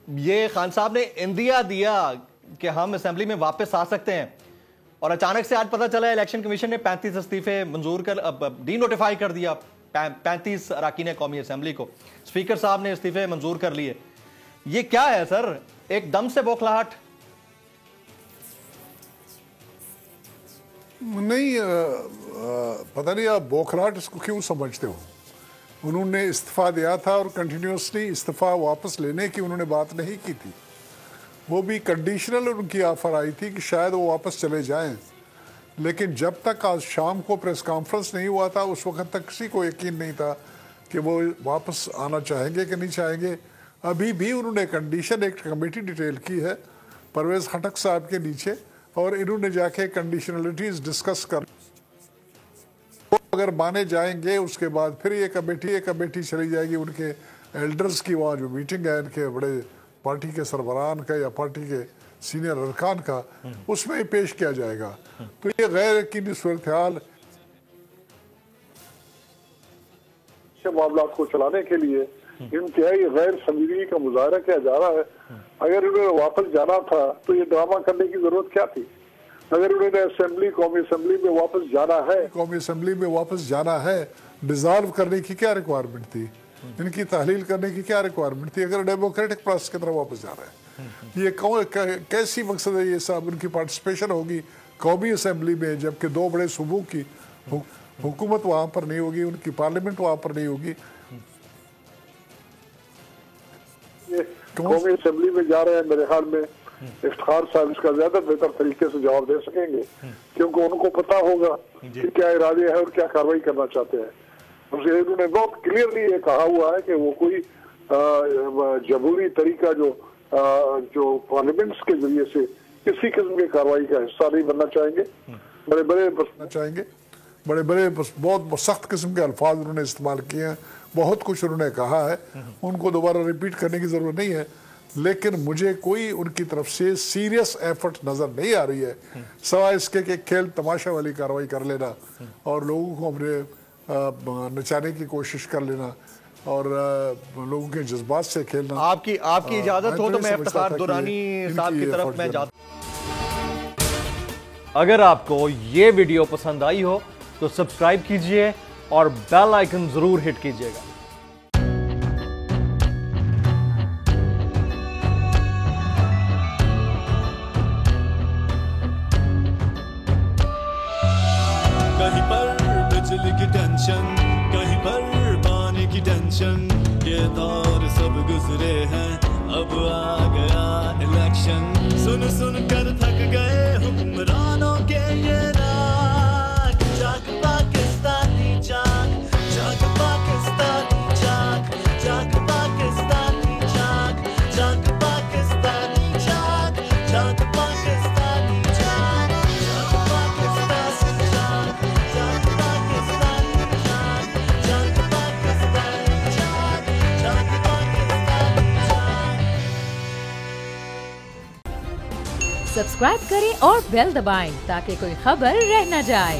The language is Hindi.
ये खान साहब ने इंदिया दिया कि हम असेंबली में वापस आ सकते हैं और अचानक से आज पता चला इलेक्शन कमीशन ने 35 इस्तीफे मंजूर कर डी नोटिफाई कर दिया 35 अरकान कौमी असेंबली को। स्पीकर साहब ने इस्तीफे मंजूर कर लिए। ये क्या है सर, एकदम से बौखलाहट? नहीं, पता नहीं आप बौखलाहट इसको क्यों समझते हो। उन्होंने इस्तीफा दिया था और कंटिन्यूसली इस्तीफा वापस लेने की उन्होंने बात नहीं की थी। वो भी कंडीशनल उनकी ऑफर आई थी कि शायद वो वापस चले जाएं, लेकिन जब तक आज शाम को प्रेस कॉन्फ्रेंस नहीं हुआ था उस वक्त तक किसी को यकीन नहीं था कि वो वापस आना चाहेंगे कि नहीं चाहेंगे। अभी भी उन्होंने कंडीशन एक कमेटी डिटेल की है परवेज़ खटक साहब के नीचे, और इन्होंने जाके कंडीशनलिटीज़ डिस्कस कर, अगर माने जाएंगे उसके बाद फिर ये कमेटी चली जाएगी उनके एल्डर्स की, वहाँ जो मीटिंग है इनके बड़े पार्टी के सरबराहान का या पार्टी के सीनियर अरकान का, उसमें ही पेश किया जाएगा। तो ये गैर यकीनी सूरत हाल मामला को चलाने के लिए इंतहाई गैर संजीदगी का मुजाहरा किया जा रहा है। अगर उन्हें वापस जाना था तो ये ड्रामा करने की जरूरत क्या थी? अगर उन्होंने कौमी असेंबली में वापस जाना है, डिसॉल्व करने की क्या रिक्वायरमेंट थी? इनकी तहलील करने की क्या रिक्वायरमेंट थी अगर डेमोक्रेटिक प्रोसेस की तरफ वापस जा रहे हैं? ये कैसी मकसद है ये सब? उनकी पार्टिसिपेशन होगी कौमी असेंबली में, जबकि दो बड़े सूबों की हुकूमत वहाँ पर नहीं होगी, उनकी पार्लियामेंट वहाँ पर नहीं होगी। कौमी असेंबली में जा रहे हैं, मेरे ख्याल में इफ्तिखार साहब इसका ज्यादा बेहतर तरीके से जवाब दे सकेंगे, क्योंकि उनको पता होगा कि क्या इरादे है और क्या कार्रवाई करना चाहते हैं। उन्होंने बहुत क्लियरली ये कहा हुआ है कि वो कोई जबूरी तरीका जो पार्लियामेंट्स के जरिए से किसी किस्म की कार्रवाई का हिस्सा नहीं बनना चाहेंगे। बड़े बड़े बहुत सख्त किस्म के अल्फाज उन्होंने इस्तेमाल किए हैं, बहुत कुछ उन्होंने कहा है, उनको दोबारा रिपीट करने की जरूरत नहीं है। लेकिन मुझे कोई उनकी तरफ से सीरियस एफर्ट नजर नहीं आ रही है, सवाए इसके कि खेल तमाशा वाली कार्रवाई कर लेना और लोगों को अपने नचाने की कोशिश कर लेना और लोगों के जज्बात से खेलना। आपकी इजाजत हो तो मैं इफ्तिखार दुरानी साहब की तरफ मैं जाता। अगर आपको ये वीडियो पसंद आई हो तो सब्सक्राइब कीजिए और बेल आइकन जरूर हिट कीजिएगा। कहीं पर बिजली की टेंशन, कहीं पर पानी की टेंशन, ये दौर सब गुजरे हैं, अब आ गया इलेक्शन। सुन सुन कर थक गए हुक्मरानों के ये राग, जाग पाकिस्तानी जाग, जाग पाकिस्तानी जाग, जाग पाकिस्तानी जाग, जाग पाकिस्तानी जाग, जाग पाकिस्तानी जाग, जाग पाकिस्तानी जाग, जाग पाकिस्तानी जाग, जाग पाकिस्तानी जाग, जाग पाकिस्तानी जाग। सब्सक्राइब करें और बेल दबाएं ताकि कोई खबर रह न जाए।